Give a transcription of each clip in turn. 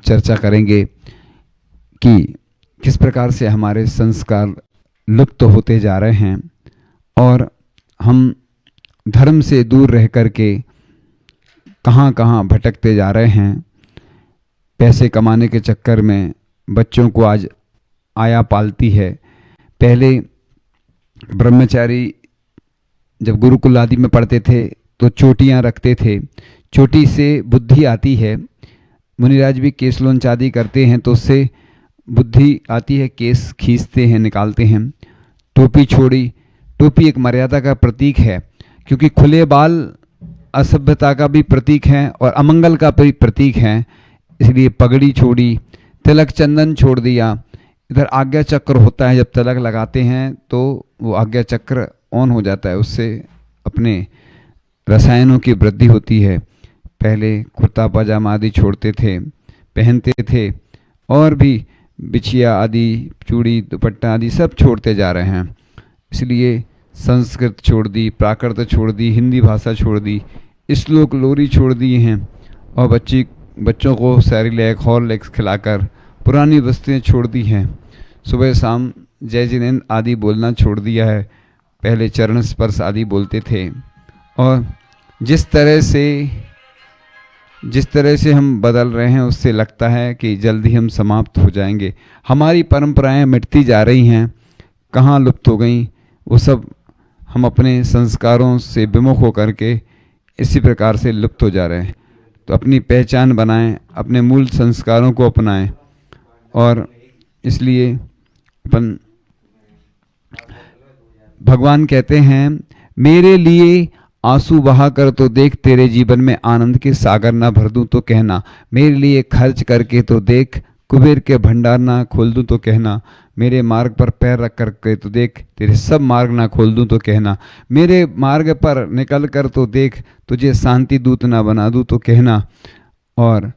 चर्चा करेंगे कि किस प्रकार से हमारे संस्कार लुप्त होते जा रहे हैं और हम धर्म से दूर रह करके कहाँ कहाँ भटकते जा रहे हैं। पैसे कमाने के चक्कर में बच्चों को आज आया पालती है। पहले ब्रह्मचारी जब गुरुकुल आदि में पढ़ते थे तो चोटियाँ रखते थे, चोटी से बुद्धि आती है। मुनिराज भी केस लोंच आदि करते हैं तो उससे बुद्धि आती है, केस खींचते हैं, निकालते हैं। टोपी छोड़ी, टोपी एक मर्यादा का प्रतीक है, क्योंकि खुले बाल असभ्यता का भी प्रतीक है और अमंगल का भी प्रतीक है। इसलिए पगड़ी छोड़ी, तिलक चंदन छोड़ दिया। इधर आज्ञा चक्र होता है, जब तिलक लगाते हैं तो वो आज्ञा चक्र ऑन हो जाता है, उससे अपने रसायनों की वृद्धि होती है। पहले कुर्ता पजामा आदि छोड़ते थे, पहनते थे, और भी बिछिया आदि, चूड़ी, दुपट्टा आदि सब छोड़ते जा रहे हैं। इसलिए संस्कृत छोड़ दी, प्राकृत छोड़ दी, हिंदी भाषा छोड़ दी, श्लोक लोरी छोड़ दिए हैं और बच्चों को सेरेलैक हॉर्लिक्स खिलाकर पुरानी वस्तुएं छोड़ दी हैं। सुबह शाम जय जिनेंद्र आदि बोलना छोड़ दिया है, पहले चरण स्पर्श आदि बोलते थे। और जिस तरह से हम बदल रहे हैं उससे लगता है कि जल्दी हम समाप्त हो जाएंगे। हमारी परंपराएं मिटती जा रही हैं, कहाँ लुप्त हो गई वो सब। हम अपने संस्कारों से विमुख होकर के इसी प्रकार से लुप्त हो जा रहे हैं। तो अपनी पहचान बनाएं, अपने मूल संस्कारों को अपनाएं। और इसलिए अपन भगवान कहते हैं, मेरे लिए आंसू बहा कर तो देख, तेरे जीवन में आनंद के सागर ना भर दूं तो कहना। मेरे लिए खर्च करके तो देख, कुबेर के भंडार ना खोल दूं तो कहना। मेरे मार्ग पर पैर रख करके तो देख, तेरे सब मार्ग ना खोल दूं तो कहना। मेरे मार्ग पर निकल कर तो देख, तुझे शांति दूत ना बना दूं तो कहना। और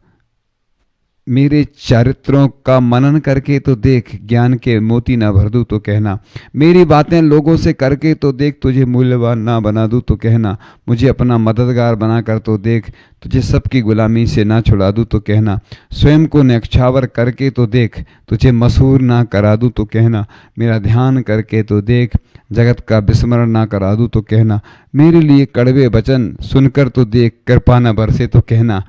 मेरे चरित्रों का मनन करके तो देख, ज्ञान के मोती ना भर दूं तो कहना। मेरी बातें लोगों से करके तो देख, तुझे मूल्यवान ना बना दूं तो कहना। मुझे अपना मददगार बना कर तो देख, तुझे सबकी गुलामी से ना छुड़ा दूं तो कहना। स्वयं को न्यक्षावर करके तो देख, तुझे मशहूर ना करा दूं तो कहना। मेरा ध्यान करके तो देख, जगत का विस्मरण ना करा दूं तो कहना। मेरे लिए कड़वे वचन सुनकर तो देख, कृपा न बरसे तो कहना।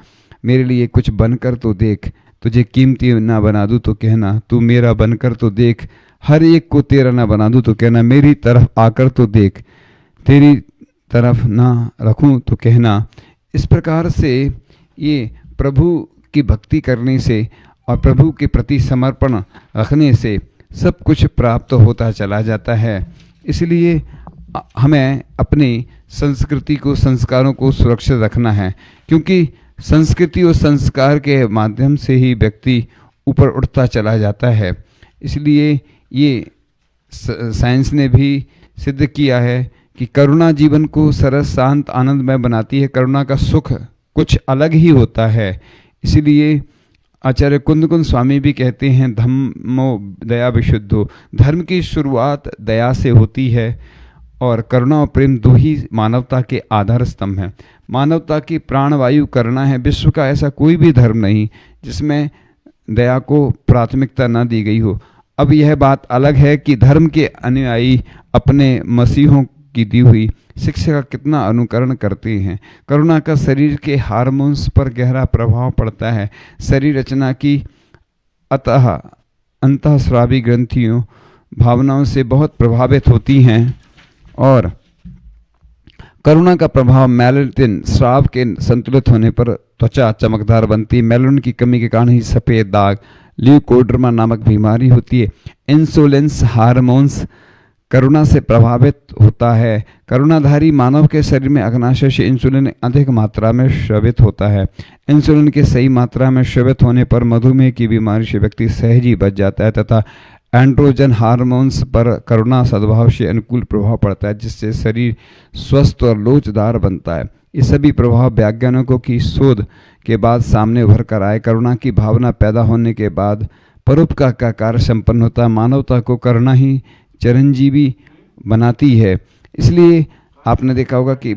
मेरे लिए कुछ बनकर तो देख, तुझे कीमती ना बना दूं तो कहना। तू मेरा बनकर तो देख, हर एक को तेरा ना बना दूं तो कहना। मेरी तरफ आकर तो देख, तेरी तरफ ना रखूं तो कहना। इस प्रकार से ये प्रभु की भक्ति करने से और प्रभु के प्रति समर्पण रखने से सब कुछ प्राप्त होता चला जाता है। इसलिए हमें अपनी संस्कृति को, संस्कारों को सुरक्षित रखना है, क्योंकि संस्कृति और संस्कार के माध्यम से ही व्यक्ति ऊपर उठता चला जाता है। इसलिए ये साइंस ने भी सिद्ध किया है कि करुणा जीवन को सरस, शांत, आनंदमय बनाती है। करुणा का सुख कुछ अलग ही होता है। इसलिए आचार्य कुंद स्वामी भी कहते हैं, धम्मो दया विशुद्धो। धर्म की शुरुआत दया से होती है और करुणा और प्रेम दो ही मानवता के आधार स्तंभ हैं। मानवता की प्राणवायु करुणा है। विश्व का ऐसा कोई भी धर्म नहीं जिसमें दया को प्राथमिकता न दी गई हो। अब यह बात अलग है कि धर्म के अनुयायी अपने मसीहों की दी हुई शिक्षा का कितना अनुकरण करते हैं। करुणा का शरीर के हार्मोन्स पर गहरा प्रभाव पड़ता है। शरीर रचना की अंतःस्रावी ग्रंथियों, भावनाओं से बहुत प्रभावित होती हैं और करुणा का प्रभाव मेलानिन स्राव के संतुलित होने पर त्वचा चमकदार बनती। मेलानिन की कमी के कारण ही सफ़ेद दाग, ल्यूकोड्रमा नामक बीमारी होती है। इंसुलिन्स हार्मोन्स करुणा से प्रभावित होता है। करुणाधारी मानव के शरीर में अग्नाशय से इंसुलिन अधिक मात्रा में स्रावित होता है। इंसुलिन के सही मात्रा में स्रावित होने पर मधुमेह की बीमारी से व्यक्ति सहज ही बच जाता है तथा एंड्रोजन हार्मोन्स पर करुणा सद्भाव से अनुकूल प्रभाव पड़ता है, जिससे शरीर स्वस्थ और लोचदार बनता है। ये सभी प्रभाव वैज्ञानिकों की शोध के बाद सामने उभर कर आए। करुणा की भावना पैदा होने के बाद परोपकार का कार्य संपन्न होता है। मानवता को करुणा ही चिरंजीवी बनाती है। इसलिए आपने देखा होगा कि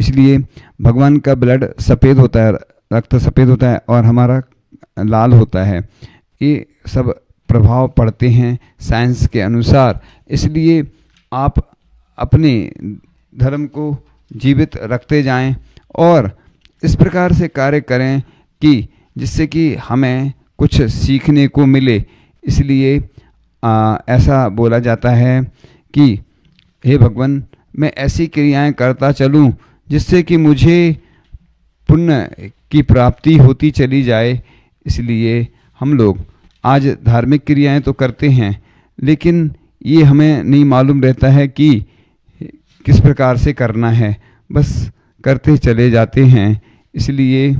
इसलिए भगवान का ब्लड सफ़ेद होता है, रक्त सफ़ेद होता है और हमारा लाल होता है। ये सब प्रभाव पड़ते हैं साइंस के अनुसार। इसलिए आप अपने धर्म को जीवित रखते जाएं और इस प्रकार से कार्य करें कि जिससे कि हमें कुछ सीखने को मिले। इसलिए ऐसा बोला जाता है कि हे भगवान, मैं ऐसी क्रियाएं करता चलूं जिससे कि मुझे पुण्य की प्राप्ति होती चली जाए। इसलिए हम लोग आज धार्मिक क्रियाएं तो करते हैं, लेकिन ये हमें नहीं मालूम रहता है कि किस प्रकार से करना है, बस करते चले जाते हैं। इसलिए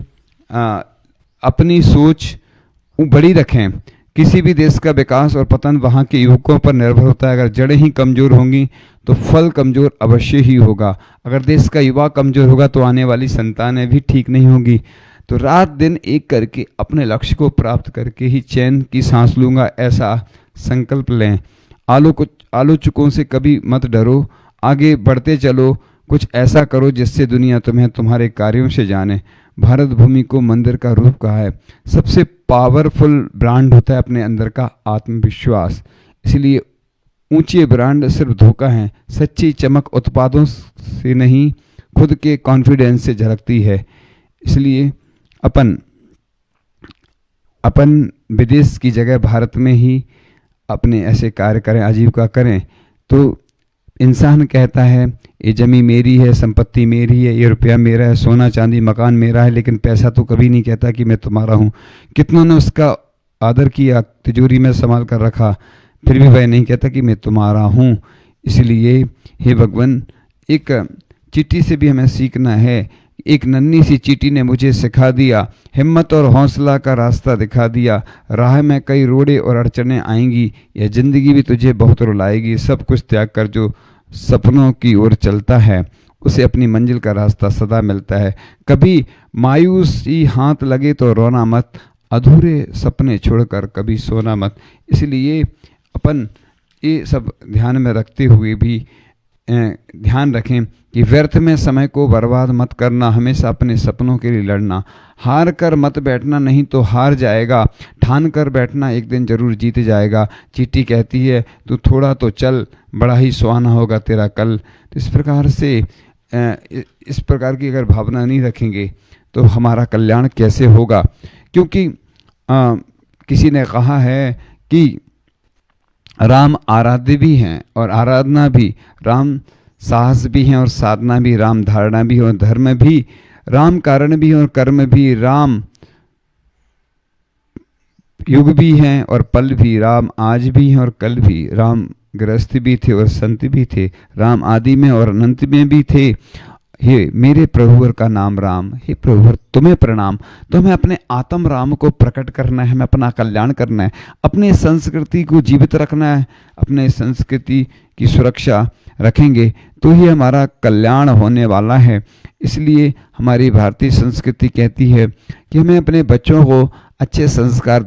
अपनी सोच बड़ी रखें। किसी भी देश का विकास और पतन वहाँ के युवकों पर निर्भर होता है। अगर जड़ें ही कमज़ोर होंगी तो फल कमज़ोर अवश्य ही होगा। अगर देश का युवा कमज़ोर होगा तो आने वाली संतानें भी ठीक नहीं होगी। तो रात दिन एक करके अपने लक्ष्य को प्राप्त करके ही चैन की सांस लूँगा, ऐसा संकल्प लें। आलोचकों से कभी मत डरो, आगे बढ़ते चलो, कुछ ऐसा करो जिससे दुनिया तुम्हें तुम्हारे कार्यों से जाने। भारत भूमि को मंदिर का रूप कहा है। सबसे पावरफुल ब्रांड होता है अपने अंदर का आत्मविश्वास। इसलिए ऊंचे ब्रांड सिर्फ धोखा है। सच्ची चमक उत्पादों से नहीं, खुद के कॉन्फिडेंस से झलकती है। इसलिए अपन विदेश की जगह भारत में ही अपने ऐसे कार्य करें, आजीविका करें। तो इंसान कहता है ये जमीन मेरी है, संपत्ति मेरी है, ये रुपया मेरा है, सोना चांदी मकान मेरा है, लेकिन पैसा तो कभी नहीं कहता कि मैं तुम्हारा हूँ। कितनों ने उसका आदर किया, तिजोरी में संभाल कर रखा, फिर भी वह नहीं कहता कि मैं तुम्हारा हूँ। इसलिए हे भगवान, एक चींटी से भी हमें सीखना है। एक नन्ही सी चींटी ने मुझे सिखा दिया, हिम्मत और हौसला का रास्ता दिखा दिया। राह में कई रोड़े और अड़चने आएंगी, यह जिंदगी भी तुझे बहुत रुलाएगी। सब कुछ त्याग कर जो सपनों की ओर चलता है उसे अपनी मंजिल का रास्ता सदा मिलता है। कभी मायूसी हाथ लगे तो रोना मत, अधूरे सपने छोड़कर कभी सोना मत। इसलिए अपन ये सब ध्यान में रखते हुए भी ध्यान रखें कि व्यर्थ में समय को बर्बाद मत करना, हमेशा अपने सपनों के लिए लड़ना। हार कर मत बैठना, नहीं तो हार जाएगा। ठान कर बैठना, एक दिन जरूर जीत जाएगा। चींटी कहती है तू थोड़ा तो चल, बड़ा ही सुहाना होगा तेरा कल। तो इस प्रकार से इस प्रकार की अगर भावना नहीं रखेंगे तो हमारा कल्याण कैसे होगा। क्योंकि किसी ने कहा है कि राम आराध्य भी हैं और आराधना भी, राम साहस भी हैं और साधना भी, राम धारणा भी और धर्म भी, राम कारण भी और कर्म भी, राम युग भी हैं और पल भी, राम आज भी हैं और कल भी, राम गृहस्थ भी थे और संत भी थे, राम आदि में और अनंत में भी थे। हे मेरे प्रभुवर का नाम राम, हे प्रभुवर तुम्हें प्रणाम। तो हमें अपने आत्म राम को प्रकट करना है, हमें अपना कल्याण करना है, अपने संस्कृति को जीवित रखना है। अपने संस्कृति की सुरक्षा रखेंगे तो ही हमारा कल्याण होने वाला है। इसलिए हमारी भारतीय संस्कृति कहती है कि हमें अपने बच्चों को अच्छे संस्कार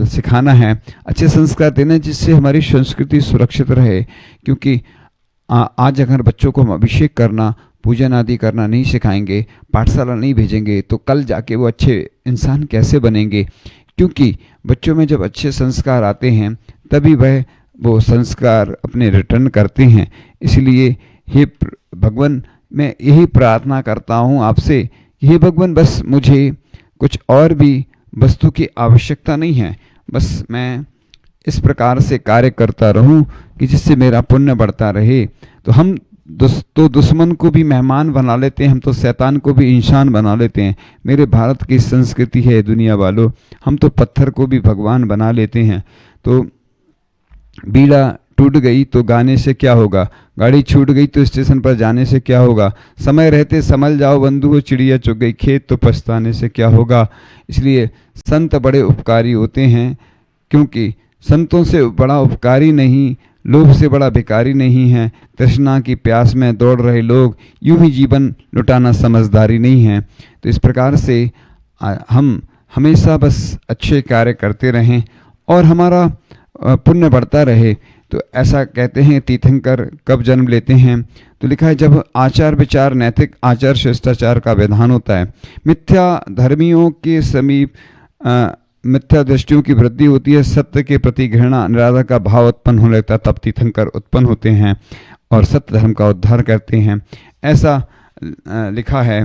सिखाना है, अच्छे संस्कार देना, जिससे हमारी संस्कृति सुरक्षित रहे। क्योंकि आज अगर बच्चों को हम अभिषेक करना, पूजन आदि करना नहीं सिखाएंगे, पाठशाला नहीं भेजेंगे, तो कल जाके वो अच्छे इंसान कैसे बनेंगे। क्योंकि बच्चों में जब अच्छे संस्कार आते हैं तभी वो संस्कार अपने रिटर्न करते हैं। इसलिए हे भगवान, मैं यही प्रार्थना करता हूँ आपसे, हे भगवान, बस मुझे कुछ और भी वस्तु की आवश्यकता नहीं है, बस मैं इस प्रकार से कार्य करता रहूं कि जिससे मेरा पुण्य बढ़ता रहे। तो हम दुश्मन को भी मेहमान बना लेते हैं, हम तो शैतान को भी इंसान बना लेते हैं। मेरे भारत की संस्कृति है दुनिया वालों, हम तो पत्थर को भी भगवान बना लेते हैं। तो बीड़ा टूट गई तो गाने से क्या होगा, गाड़ी छूट गई तो स्टेशन पर जाने से क्या होगा, समय रहते संभल जाओ बंधु, चिड़िया चुग गई खेत तो पछताने से क्या होगा। इसलिए संत बड़े उपकारी होते हैं, क्योंकि संतों से बड़ा उपकारी नहीं, लोभ से बड़ा भिखारी नहीं है। तृष्णा की प्यास में दौड़ रहे लोग, यूं ही जीवन लुटाना समझदारी नहीं है। तो इस प्रकार से हम हमेशा बस अच्छे कार्य करते रहें और हमारा पुण्य बढ़ता रहे। तो ऐसा कहते हैं तीर्थंकर कब जन्म लेते हैं, तो लिखा है जब आचार विचार नैतिक आचार शिष्टाचार का विधान होता है, मिथ्या धर्मियों के समीप मिथ्या दृष्टियों की वृद्धि होती है, सत्य के प्रति घृणा निरादर का भाव उत्पन्न होने लगता है, तब तीर्थंकर उत्पन्न होते हैं और सत्य धर्म का उद्धार करते हैं। ऐसा लिखा है।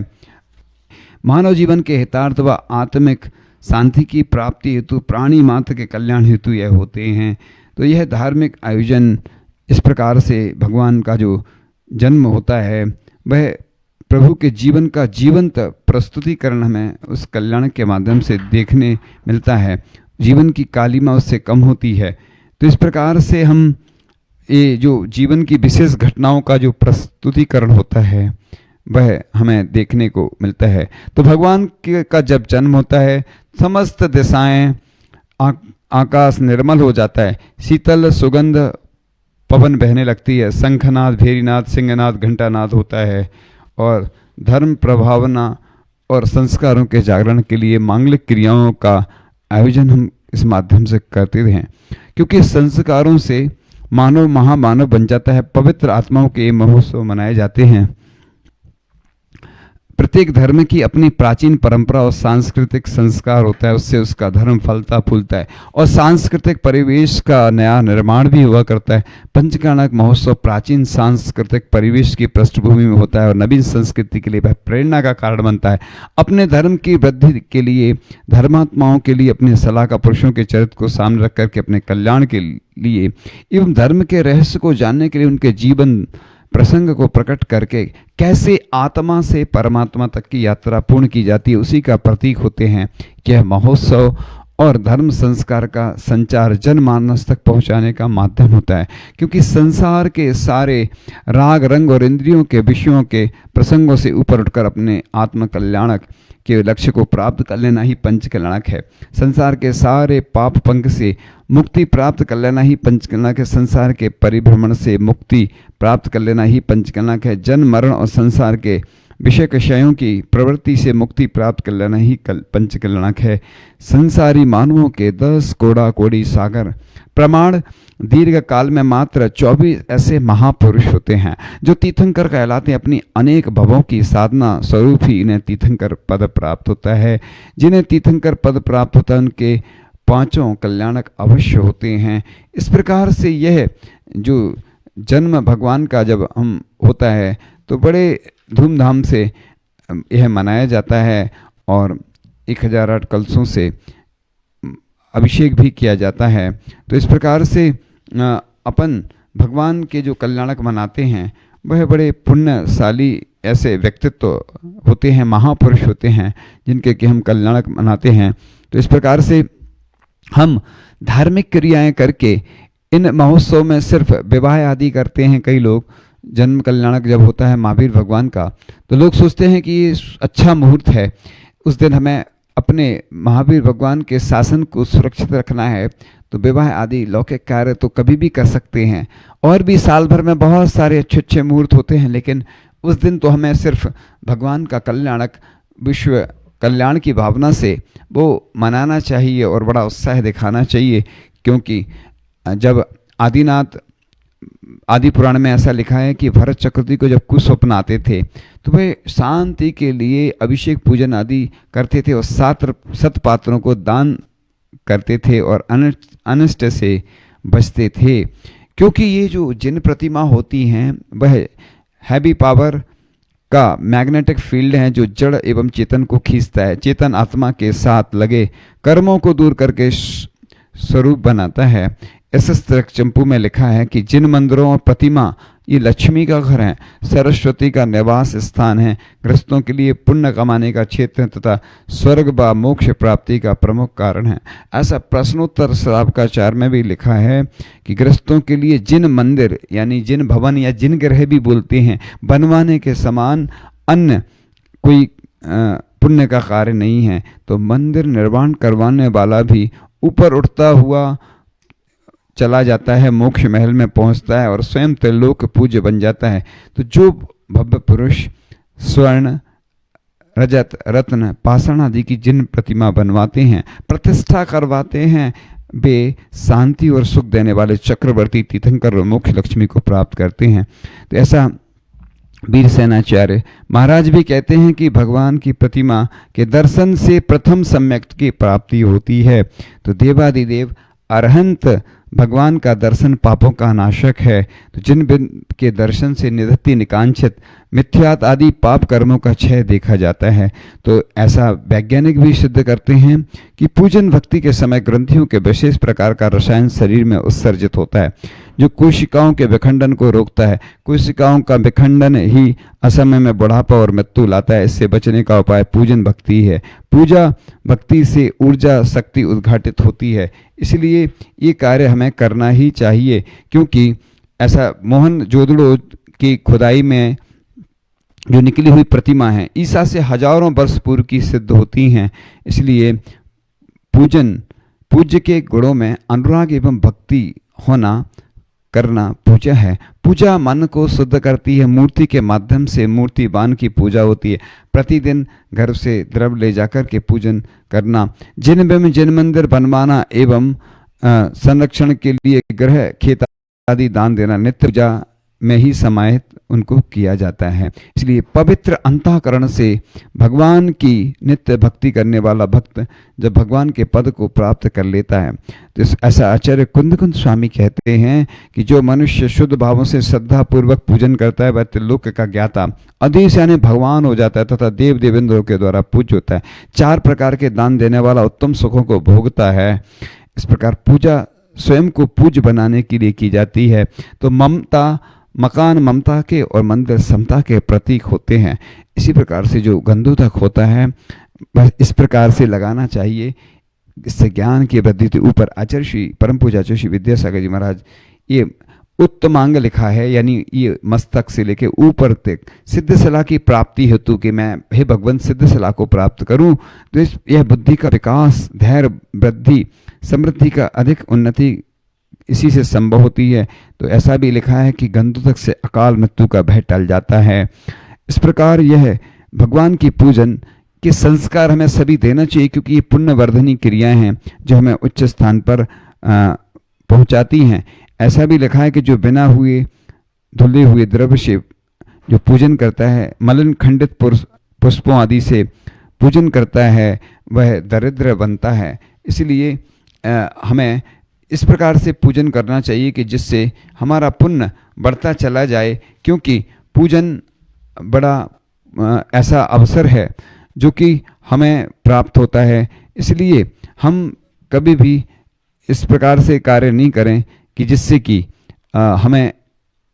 मानव जीवन के हितार्थ व आत्मिक शांति की प्राप्ति हेतु प्राणी मात्र के कल्याण हेतु यह होते हैं। तो यह धार्मिक आयोजन इस प्रकार से भगवान का जो जन्म होता है वह प्रभु के जीवन का जीवंत प्रस्तुतिकरण हमें उस कल्याण के माध्यम से देखने मिलता है। जीवन की कालिमा उससे कम होती है। तो इस प्रकार से हम ये जो जीवन की विशेष घटनाओं का जो प्रस्तुतिकरण होता है वह हमें देखने को मिलता है। तो भगवान का जब जन्म होता है समस्त दिशाएं आकाश निर्मल हो जाता है, शीतल सुगंध पवन बहने लगती है, शंखनाद भेरीनाद सिंहनाद घंटानाद होता है और धर्म प्रभावना और संस्कारों के जागरण के लिए मांगलिक क्रियाओं का आयोजन हम इस माध्यम से करते हैं, क्योंकि संस्कारों से मानव महामानव बन जाता है। पवित्र आत्माओं के महोत्सव मनाए जाते हैं। प्रत्येक धर्म की अपनी प्राचीन परंपरा और सांस्कृतिक संस्कार होता है, उससे उसका धर्म फलता फूलता है और सांस्कृतिक परिवेश का नया निर्माण भी हुआ करता है। पंचकर्णक महोत्सव प्राचीन सांस्कृतिक परिवेश की पृष्ठभूमि में होता है और नवीन संस्कृति के लिए वह प्रेरणा का कारण बनता है। अपने धर्म की वृद्धि के लिए धर्मात्माओं के लिए अपने सलाह का पुरुषों के चरित्र को सामने रख करके अपने कल्याण के लिए एवं धर्म के रहस्य को जानने के लिए उनके जीवन प्रसंग को प्रकट करके कैसे आत्मा से परमात्मा तक की यात्रा पूर्ण की जाती है, उसी का प्रतीक होते हैं। यह महोत्सव और धर्म संस्कार का संचार जनमानस तक पहुंचाने का माध्यम होता है, क्योंकि संसार के सारे राग रंग और इंद्रियों के विषयों के प्रसंगों से ऊपर उठकर अपने आत्म कल्याणक के लक्ष्य को प्राप्त कर लेना ही पंचकल्याणक है। संसार के सारे पाप पंख से मुक्ति प्राप्त कर लेना ही पंचकल्याणक है। संसार के परिभ्रमण से मुक्ति प्राप्त कर लेना ही पंचकल्याणक है। जन्म मरण और संसार के विषय विषयों की प्रवृत्ति से मुक्ति प्राप्त कर लेना ही पंचकल्याणक है। संसारी मानवों के 10 कोड़ा कोड़ी सागर प्रमाण दीर्घ काल में मात्र 24 ऐसे महापुरुष होते हैं जो तीर्थंकर कहलाते हैं। अपनी अनेक भवों की साधना स्वरूप ही इन्हें तीर्थंकर पद प्राप्त होता है। जिन्हें तीर्थंकर पद प्राप्त होता है उनके 5 कल्याणक अवश्य होते हैं। इस प्रकार से यह जो जन्म भगवान का जब हम होता है तो बड़े धूमधाम से यह मनाया जाता है और 1008 कलशों से अभिषेक भी किया जाता है। तो इस प्रकार से अपन भगवान के जो कल्याणक मनाते हैं वह बड़े पुण्यशाली ऐसे व्यक्तित्व होते हैं, महापुरुष होते हैं जिनके कि हम कल्याणक मनाते हैं। तो इस प्रकार से हम धार्मिक क्रियाएं करके इन महोत्सव में सिर्फ विवाह आदि करते हैं। कई लोग जन्म कल्याणक जब होता है महावीर भगवान का तो लोग सोचते हैं कि ये अच्छा मुहूर्त है, उस दिन हमें अपने महावीर भगवान के शासन को सुरक्षित रखना है, तो विवाह आदि लौकिक कार्य तो कभी भी कर सकते हैं। और भी साल भर में बहुत सारे अच्छे अच्छे मुहूर्त होते हैं, लेकिन उस दिन तो हमें सिर्फ भगवान का कल्याणक विश्व कल्याण की भावना से वो मनाना चाहिए और बड़ा उत्साह दिखाना चाहिए। क्योंकि जब आदिनाथ आदि पुराण में ऐसा लिखा है कि भरत चक्रवर्ती को जब कुस्वप्न आते थे तो वे शांति के लिए अभिषेक पूजन आदि करते थे और 7 पात्रों को दान करते थे और अनिष्ट से बचते थे। क्योंकि ये जो जिन प्रतिमा होती हैं वह हैवी पावर का मैग्नेटिक फील्ड है जो जड़ एवं चेतन को खींचता है, चेतन आत्मा के साथ लगे कर्मों को दूर करके स्वरूप बनाता है। एस चंपू में लिखा है कि जिन मंदिरों और प्रतिमा ये लक्ष्मी का घर है, सरस्वती का निवास स्थान है, गृहस्थों के लिए पुण्य कमाने का क्षेत्र तथा स्वर्ग व मोक्ष प्राप्ति का प्रमुख कारण है। ऐसा प्रश्नोत्तर श्रावकाचार में भी लिखा है कि गृहस्थों के लिए जिन मंदिर यानी जिन भवन या जिन ग्रह भी बोलते हैं बनवाने के समान अन्य कोई पुण्य का कार्य नहीं है। तो मंदिर निर्माण करवाने वाला भी ऊपर उठता हुआ चला जाता है, मोक्ष महल में पहुंचता है और स्वयं त्रिलोक पूज्य बन जाता है। तो जो भव्य पुरुष स्वर्ण रजत रत्न पाषाण आदि की जिन प्रतिमा बनवाते हैं, प्रतिष्ठा करवाते हैं, वे शांति और सुख देने वाले चक्रवर्ती तीर्थंकर और मोक्ष लक्ष्मी को प्राप्त करते हैं। तो ऐसा वीर सेनाचार्य महाराज भी कहते हैं कि भगवान की प्रतिमा के दर्शन से प्रथम सम्यक की प्राप्ति होती है। तो देवादिदेव अरहंत भगवान का दर्शन पापों का नाशक है। तो जिन के दर्शन से निधत्ति निकांक्षित मिथ्यात आदि पाप कर्मों का क्षय देखा जाता है। तो ऐसा वैज्ञानिक भी सिद्ध करते हैं कि पूजन भक्ति के समय ग्रंथियों के विशेष प्रकार का रसायन शरीर में उत्सर्जित होता है जो कोशिकाओं के विखंडन को रोकता है। कोशिकाओं का विखंडन ही असमय में बुढ़ापा और मृत्यु लाता है। इससे बचने का उपाय पूजन भक्ति है। पूजा भक्ति से ऊर्जा शक्ति उद्घाटित होती है, इसलिए ये कार्य हमें करना ही चाहिए। क्योंकि ऐसा मोहनजोदड़ो की खुदाई में जो निकली हुई प्रतिमा है ईसा से हजारों वर्ष पूर्व की सिद्ध होती हैं। इसलिए पूज्य के गुणों में अनुराग एवं भक्ति होना करना पूजा है। पूजा मन को शुद्ध करती है। मूर्ति के माध्यम से मूर्तिवान की पूजा होती है। प्रतिदिन घर से द्रव्य ले जाकर के पूजन करना, जिन मंदिर बनवाना एवं संरक्षण के लिए गृह खेत आदि दान देना नित्य पूजा में ही समाहित उनको किया जाता है। इसलिए पवित्र अंतःकरण से भगवान की नित्य भक्ति करने वाला भक्त जब भगवान के पद को प्राप्त कर लेता है तो ऐसा आचार्य कुंद स्वामी कहते हैं कि जो मनुष्य शुद्ध भावों से श्रद्धा पूर्वक पूजन करता है वह त्रिलोक का ज्ञाता अधीश यानी भगवान हो जाता है तथा देव देवेंद्रों के द्वारा पूज्य होता है। 4 प्रकार के दान देने वाला उत्तम सुखों को भोगता है। इस प्रकार पूजा स्वयं को पूज्य बनाने के लिए की जाती है। तो मकान ममता के और मंदिर समता के प्रतीक होते हैं। इसी प्रकार से जो गंधोदक होता है बस इस प्रकार से लगाना चाहिए। इससे ज्ञान की वृद्धि के ऊपर आचार्य श्री परम पूज्य आचार्य श्री विद्यासागर जी महाराज ये उत्तमांग लिखा है, यानी ये मस्तक से लेके ऊपर तक सिद्ध सलाह की प्राप्ति हेतु कि मैं हे भगवान सिद्ध सलाह को प्राप्त करूं तो यह बुद्धि का विकास, धैर्य वृद्धि, समृद्धि का अधिक उन्नति इसी से संभव होती है। तो ऐसा भी लिखा है कि गंधोदक से अकाल मृत्यु का भय टल जाता है। इस प्रकार यह भगवान की पूजन के संस्कार हमें सभी देना चाहिए क्योंकि ये पुण्यवर्धनी क्रियाएं हैं जो हमें उच्च स्थान पर पहुंचाती हैं। ऐसा भी लिखा है कि जो बिना हुए धुले हुए द्रव्य से जो पूजन करता है, मलिन खंडित पुष्पों आदि से पूजन करता है, वह दरिद्र बनता है। इसलिए हमें इस प्रकार से पूजन करना चाहिए कि जिससे हमारा पुण्य बढ़ता चला जाए। क्योंकि पूजन बड़ा ऐसा अवसर है जो कि हमें प्राप्त होता है। इसलिए हम कभी भी इस प्रकार से कार्य नहीं करें कि जिससे कि हमें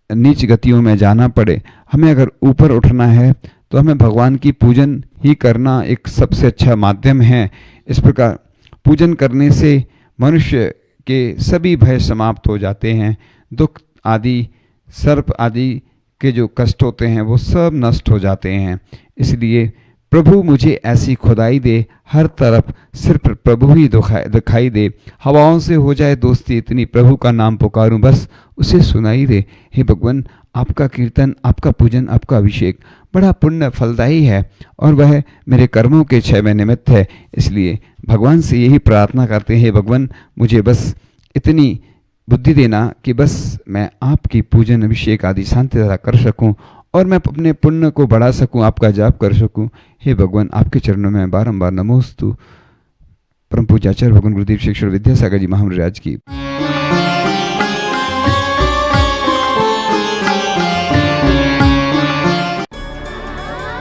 नीच गतियों में जाना पड़े। हमें अगर ऊपर उठना है तो हमें भगवान की पूजन ही करना एक सबसे अच्छा माध्यम है। इस प्रकार पूजन करने से मनुष्य के सभी भय समाप्त हो जाते हैं। दुख आदि सर्प आदि के जो कष्ट होते हैं वो सब नष्ट हो जाते हैं। इसलिए प्रभु मुझे ऐसी खुदाई दे, हर तरफ सिर्फ प्रभु ही दिखाई दे। हवाओं से हो जाए दोस्ती इतनी, प्रभु का नाम पुकारूं बस उसे सुनाई दे। हे भगवान आपका कीर्तन, आपका पूजन, आपका अभिषेक बड़ा पुण्य फलदायी है और वह मेरे कर्मों के क्षय में निमित्त है। इसलिए भगवान से यही प्रार्थना करते हैं, भगवान मुझे बस इतनी बुद्धि देना कि बस मैं आपकी पूजन अभिषेक आदि शांति द्वारा कर सकूं और मैं अपने पुण्य को बढ़ा सकूं, आपका जाप कर सकूं। हे भगवान आपके चरणों में बारंबार नमोस्तु। परम पूज्य आचार्य भगवान गुरुदेव श्री विद्यासागर जी महाराज की